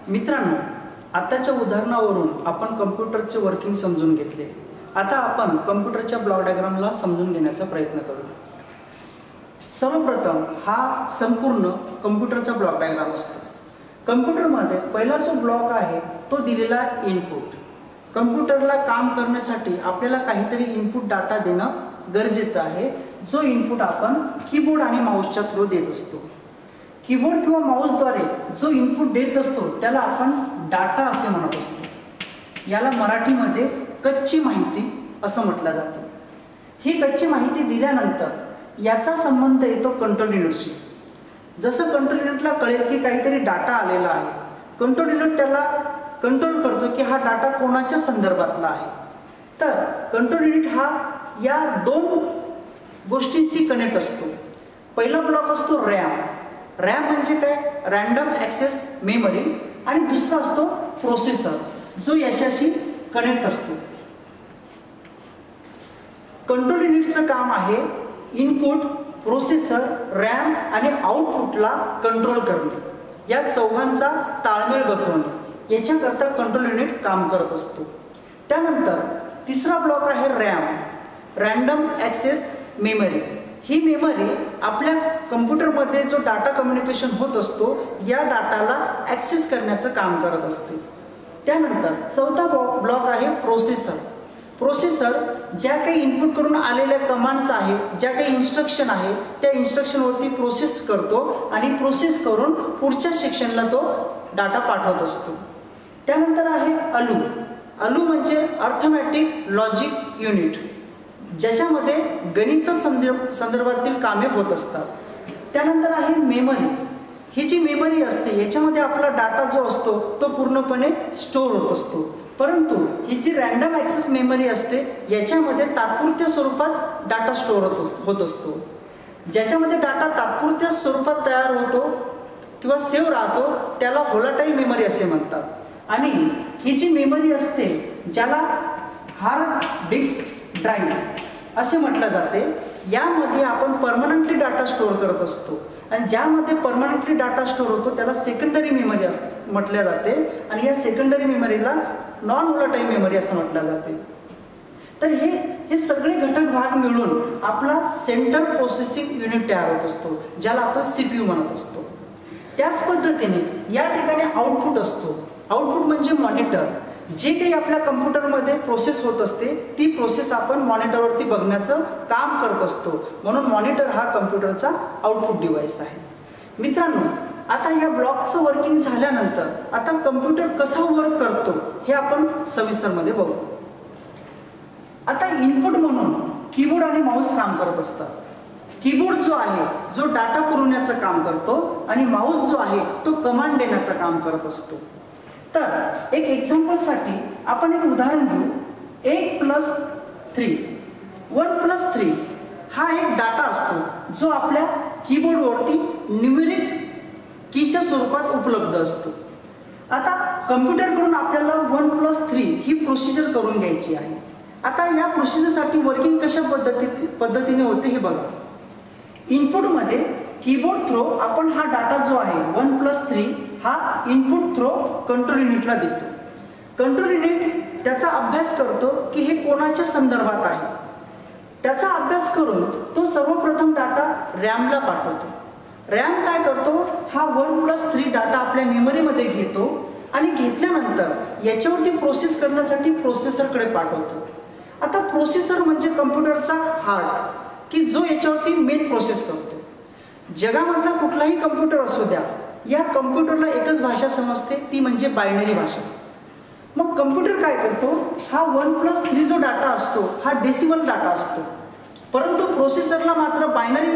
मित्रांनो, आताच्या उदाहरणावरून आपण कम्प्युटरचे वर्किंग समजून घेतले. आता आपण कम्प्युटरच्या ब्लॉक डायग्रामला समजून घेण्याचा प्रयत्न करू. सर्वप्रथम हा संपूर्ण कम्प्युटरचा ब्लॉक डायग्राम असतो. कम्प्युटरमध्ये पहिला जो ब्लॉक आहे तो दिलेला इनपुट. कम्प्युटरला काम करण्यासाठी आपल्याला काहीतरी इनपुट डाटा देणं गरजेचं आहे, जो इनपुट आपण कीबोर्ड आणि माऊसच्या थ्रू देत असतो. कीबोर्ड किंवा माऊसद्वारे जो इनपुट देत असतो त्याला आपण डाटा असे म्हणत असतो. याला मराठीमध्ये कच्ची माहिती असं म्हटलं जातं. ही कच्ची माहिती दिल्यानंतर याचा संबंध येतो कंट्रोल युनिटशी. जसं कंट्रोल युनिटला कळेल की काहीतरी डाटा आलेला आहे, कंट्रोल युनिट त्याला कंट्रोल करतो की हा डाटा कोणाच्या संदर्भातला आहे. तर कंट्रोल युनिट हा या दोन गोष्टींशी कनेक्ट असतो. पहिला ब्लॉक असतो रॅम. रॅम म्हणजे काय? Random access memory. आणि दुसरा असतो प्रोसेसर, जो याच्याशी कनेक्ट असतो. कंट्रोल युनिटचं काम आहे इनपुट, प्रोसेसर, रॅम आणि आउटपुटला कंट्रोल करणे. या चौघांचा ताळमेळ बसवणे, याच्याकरता कंट्रोल युनिट काम करत असतो. त्यानंतर तिसरा ब्लॉक आहे रॅम, रॅन्डम ॲक्सेस मेमरी. ही मेमरी आपल्या कम्प्युटरमध्ये जो डाटा कम्युनिकेशन होत असतो या डाटाला ॲक्सेस करण्याचं काम करत असते. त्यानंतर चौथा ब्लॉक आहे प्रोसेसर. प्रोसेसर ज्या काही इनपुट करून आलेल्या कमांड्स आहे, ज्या काही इन्स्ट्रक्शन आहे त्या इन्स्ट्रक्शनवरती प्रोसेस करतो आणि प्रोसेस करून पुढच्या सेक्शनला तो डाटा पाठवत असतो. त्यानंतर आहे अलू. अलू म्हणजे अर्थमॅटिक लॉजिक युनिट, ज्याच्यामध्ये गणित संदर्भातील कामे होत असतात. त्यानंतर आहे मेमरी. ही जी मेमरी असते याच्यामध्ये आपला डाटा जो असतो तो पूर्णपणे स्टोअर होत असतो. परंतु ही जी रॅन्डम ॲक्सेस मेमरी असते याच्यामध्ये तात्पुरत्या स्वरूपात डाटा स्टोअर होत असतो. ज्याच्यामध्ये डाटा तात्पुरत्या स्वरूपात तयार होतो किंवा सेव्ह राहतो त्याला व्होलाटाईल मेमरी असे म्हणतात. आणि ही जी मेमरी असते ज्याला हार्ड डिस्क ड्राईव्ह असे म्हटलं जाते, यामध्ये आपण परमनंटली डाटा स्टोअर करत असतो. आणि ज्यामध्ये परमनंटली डाटा स्टोअर होतो त्याला सेकंडरी मेमरी म्हटल्या जाते. आणि या सेकंडरी मेमरीला नॉन व्होलाटाईल मेमरी असं म्हटलं जाते. तर हे सगळे घटक भाग मिळून आपला सेंट्रल प्रोसेसिंग युनिट तयार होत असतो, ज्याला आपण CPU म्हणत असतो. त्याच पद्धतीने या ठिकाणी आउटपुट असतो. आउटपुट म्हणजे मॉनिटर. जे काही आपल्या कम्प्युटरमध्ये प्रोसेस होत असते ती प्रोसेस आपण मॉनिटरवरती बघण्याचं काम करत असतो. म्हणून मॉनिटर हा कम्प्युटरचा आउटपुट डिव्हाइस आहे. मित्रांनो, आता या ब्लॉकचं वर्किंग झाल्यानंतर आता कम्प्युटर कसं वर्क करतो हे आपण सविस्तरमध्ये बघू. आता इनपुट म्हणून कीबोर्ड आणि माऊस काम करत असतात. कीबोर्ड जो आहे जो डाटा पुरवण्याचं काम करतो आणि माऊस जो आहे तो कमांड देण्याचं काम करत असतो. तर एक एक्झाम्पलसाठी आपण एक उदाहरण घेऊ. 1+3 1+3 हा एक डाटा असतो जो आपल्या कीबोर्डवरती न्यूमेरिक कीच्या स्वरूपात उपलब्ध असतो. आता कम्प्युटरकडून आपल्याला 1+3 ही प्रोसिजर करून घ्यायची आहे. आता या प्रोसिजरसाठी वर्किंग कशा पद्धतीने होते हे बघा. इनपुटमध्ये कीबोर्ड थ्रो आपण हा डाटा जो आहे 1+3 हा इनपुट थ्रो कंट्रोल युनिटला देतो. कंट्रोल युनिट त्याचा अभ्यास करतो की हे कोणाच्या संदर्भात आहे. त्याचा अभ्यास करून तो सर्वप्रथम डाटा रॅमला पाठवतो. रॅम काय करतो? हा 1+3 डाटा आपल्या मेमरीमध्ये घेतो आणि घेतल्यानंतर याच्यावरती प्रोसेस करण्यासाठी प्रोसेसरकडे पाठवतो. आता प्रोसेसर म्हणजे कम्प्युटरचा हार्ट, की जो याच्यावरती मेन प्रोसेस करतो. जगामधला कुठलाही कम्प्युटर असू द्या, या कम्प्युटरला एकच भाषा समजते, ती म्हणजे बायनरी भाषा. मग कम्प्युटर काय करतो? हा 1+3 जो डाटा असतो हा डेसिमल डाटा असतो, परंतु प्रोसेसरला मात्र बायनरी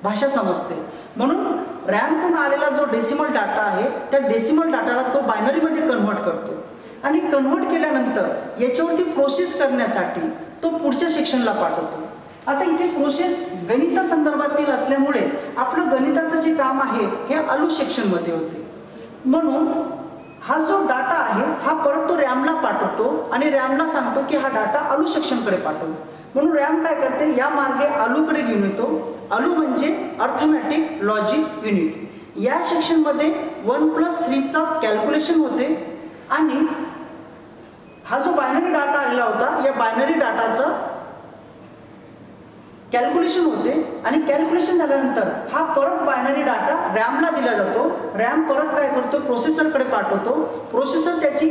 भाषा समजते. म्हणून रॅमकडून आलेला जो डेसिमल डाटा आहे त्या डेसिमल डाटाला तो बायनरीमध्ये कन्व्हर्ट करतो आणि कन्व्हर्ट केल्यानंतर याच्यावरती प्रोसेस करण्यासाठी तो पुढच्या सेक्शनला पाठवतो. आता इथे प्रोसेस गणिता संदर्भातील असल्यामुळे आपलं गणिताचं जे काम आहे हे अलू सेक्शनमध्ये होते. म्हणून हा जो डाटा आहे हा परत तो रॅमला पाठवतो आणि रॅमला सांगतो की हा डाटा अलू सेक्शनकडे पाठवतो. म्हणून रॅम काय करते? या मार्गे अलूकडे घेऊन येतो. अलू म्हणजे अर्थमॅटिक लॉजिक युनिट. या सेक्शनमध्ये 1+3चा कॅल्क्युलेशन होते आणि हा जो बायनरी डाटा आलेला होता या बायनरी डाटाचं कॅल्क्युलेशन होते आणि कॅल्क्युलेशन झाल्यानंतर हा परत बायनरी डाटा रॅमला दिला जातो. रॅम परत काय करतो, प्रोसेसरकडे पाठवतो. प्रोसेसर त्याची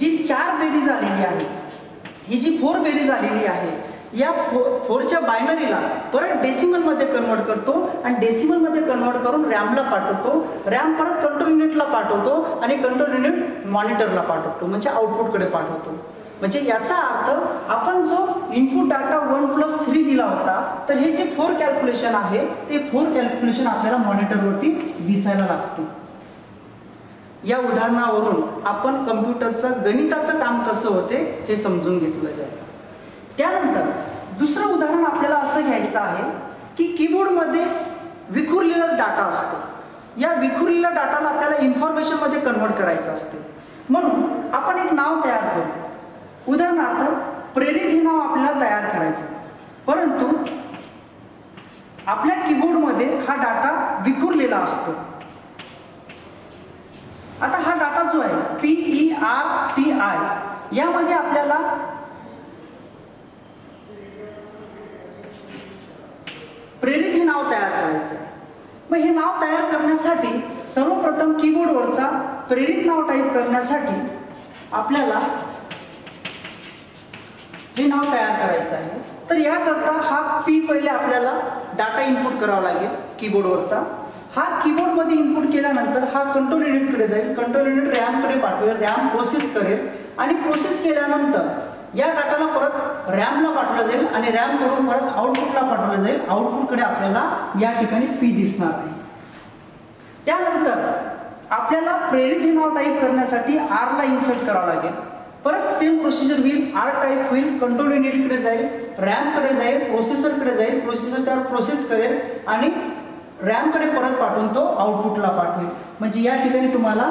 जी 4 बेरीज आलेली आहे, ही जी 4 बेरीज आलेली आहे, या 4च्या बायनरीला परत डेसिमलमध्ये कन्वर्ट करतो आणि डेसिमलमध्ये कन्वर्ट करून रॅमला पाठवतो. रॅम परत कंट्रोल युनिटला पाठवतो आणि कंट्रोल युनिट मॉनिटरला पाठवतो, म्हणजे आउटपुटकडे पाठवतो. म्हणजे याचा अर्थ आपण जो इनपुट डाटा 1+3 दिला होता, तर हे जे 4 कॅल्क्युलेशन आहे ते 4 कॅल्क्युलेशन आपल्याला मॉनिटरवरती दिसायला लागते. या उदाहरणावरून आपण कम्प्युटरचं गणिताचं काम कसं होते हे समजून घेतलं जाईल. त्यानंतर दुसरं उदाहरण आपल्याला असं घ्यायचं आहे की कीबोर्डमध्ये विखुरलेला डाटा असतो. या विखुरलेल्या डाटाला आपल्याला इन्फॉर्मेशनमध्ये कन्वर्ट करायचं असते. म्हणून आपण एक नाव तयार करू. उदाहरणार्थ प्रेरित हे नाव आपल्याला तयार करायचं, परंतु आपल्या कीबोर्डमध्ये हा डाटा विखुरलेला असतो. आता हा डाटा जो आहे PERTI यामध्ये आपल्याला प्रेरित हे नाव तयार करायचं आहे. मग हे नाव तयार करण्यासाठी सर्वप्रथम कीबोर्डवरचा प्रेरित नाव टाईप करण्यासाठी आपल्याला हे नाव तयार करायचं आहे. तर याकरता हा P पहिले आपल्याला डाटा इनपुट करावा लागेल कीबोर्डवरचा. हा कीबोर्डमध्ये इनपुट केल्यानंतर हा कंट्रोल युनिटकडे जाईल. कंट्रोल युनिट रॅमकडे पाठवेल, रॅम प्रोसेस करेल आणि प्रोसेस केल्यानंतर या डाटाला परत रॅमला पाठवलं जाईल आणि रॅम कडून परत आउटपुटला पाठवलं जाईल. आउटपुटकडे आपल्याला या ठिकाणी P दिसणार आहे. त्यानंतर आपल्याला प्रेरित हे नाव टाईप करण्यासाठी R ला इन्सर्ट करावं लागेल. परत सेम प्रोसिजर होईल. R टाईप होईल, कंट्रोल युनिटकडे जाईल, रॅमकडे जाईल, प्रोसेसरकडे जाईल, प्रोसेसर त्यावर प्रोसेस करेल आणि रॅमकडे परत पाठवून तो आउटपुटला पाठवेल. म्हणजे या ठिकाणी तुम्हाला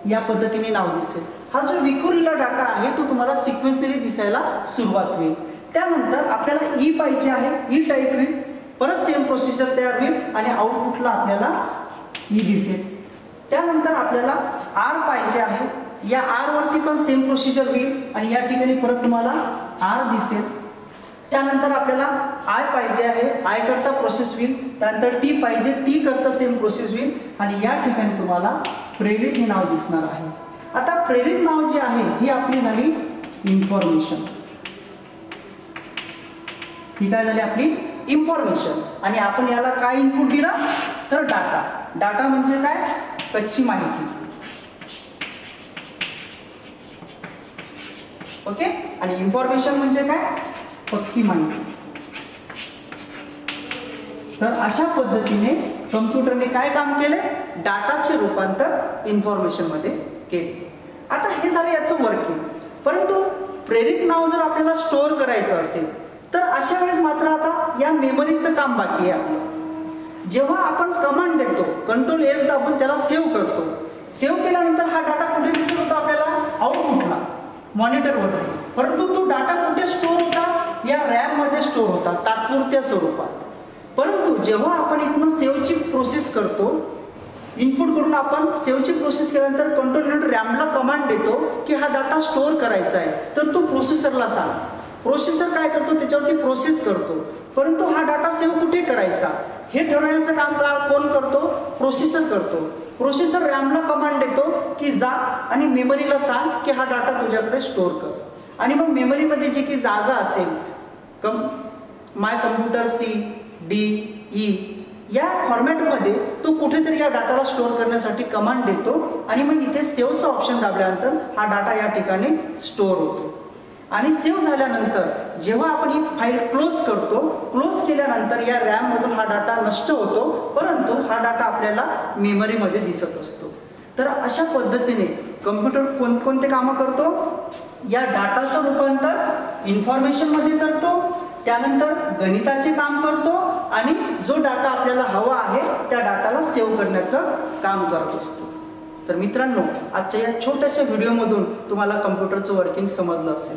या पद्धतीने नाव दिसेल. हा जो विखुरलेला डाटा आहे तो तुम्हाला सिक्वेन्सली दिसायला सुरुवात होईल. त्यानंतर आपल्याला E पाहिजे आहे, E टाईप होईल, परत सेम प्रोसिजर तयार होईल आणि आउटपुटला आपल्याला E दिसेल. त्यानंतर आपल्याला R पाहिजे आहे, या R वरती पण सेम प्रोसिजर होईल आणि या ठिकाणी परत तुम्हाला R दिसेल. त्यानंतर आपल्याला I पाहिजे आहे, I करता प्रोसेस होईल. त्यानंतर T पाहिजे, T करता सेम प्रोसेस होईल आणि या ठिकाणी तुम्हाला प्रेरित हे नाव दिसणार आहे. आता प्रेरित नाव जे आहे ही आपली झाली इन्फॉर्मेशन. ही काय झाली आपली इन्फॉर्मेशन. आणि आपण याला काय इनपुट दिला तर डाटा. डाटा म्हणजे काय, कच्ची माहिती. ओके. आणि इन्फॉर्मेशन म्हणजे काय, पक्की माहिती. तर अशा पद्धतीने कम्प्युटरने काय काम केले, डाटाचे रूपांतर इन्फॉर्मेशन मध्ये केले. आता हे झालं याचं वर्किंग. परंतु प्रेरित नाव जर आपल्याला स्टोअर करायचं असेल तर अशा वेळेस मात्र आता या मेमरीचं काम बाकी आहे आपलं. जेव्हा आपण कमांड देतो, कंट्रोल S दाबून त्याला सेव्ह करतो. सेव्ह केल्यानंतर हा डाटा कुठे दिसत होता आपल्याला, आउटपुटला, मॉनिटरवरती. परंतु तो डाटा कुठे स्टोअर होता, या रॅम मध्ये स्टोअर होता तात्पुरत्या स्वरूपात. परंतु जेव्हा आपण इथून सेव्हची प्रोसेस करतो, इनपुट करून आपण सेव्हची प्रोसेस केल्यानंतर कंट्रोल युनिट रॅमला कमांड देतो की हा डाटा स्टोअर करायचा आहे, तर तो प्रोसेसरला सांग. प्रोसेसर काय करतो, त्याच्यावरती प्रोसेस करतो. परंतु हा डाटा सेव्ह कुठे करायचा हे ठरवण्याचं काम कोण करतो, प्रोसेसर करतो. प्रोसेसर रॅमला कमांड देतो की जा आणि मेमरीला सांग की हा डाटा तुझ्याकडे स्टोअर कर. आणि मग मेमरीमध्ये जी काही जागा असेल, माय कम्प्युटर C, D, E या फॉर्मॅटमध्ये तो कुठेतरी या डाटाला स्टोअर करण्यासाठी कमांड देतो आणि मग इथे सेव्हचं ऑप्शन दाबल्यानंतर हा डाटा या ठिकाणी स्टोअर होतो. आणि सेव्ह झाल्यानंतर जेव्हा आपण ही फाईल क्लोज करतो, क्लोज केल्यानंतर या रॅममधून हा डाटा नष्ट होतो, परंतु हा डाटा आपल्याला मेमरीमध्ये दिसत असतो. तर अशा पद्धतीने कम्प्युटर कोणकोणते कामं करतो, या डाटाचं रूपांतर इन्फॉर्मेशनमध्ये करतो, त्यानंतर गणिताचे काम करतो आणि जो डाटा आपल्याला हवा आहे त्या डाटाला सेव्ह करण्याचं काम करत असतो. तर मित्रांनो, आजच्या या छोट्याशा व्हिडिओमधून तुम्हाला कम्प्युटरचं वर्किंग समजलं असेल.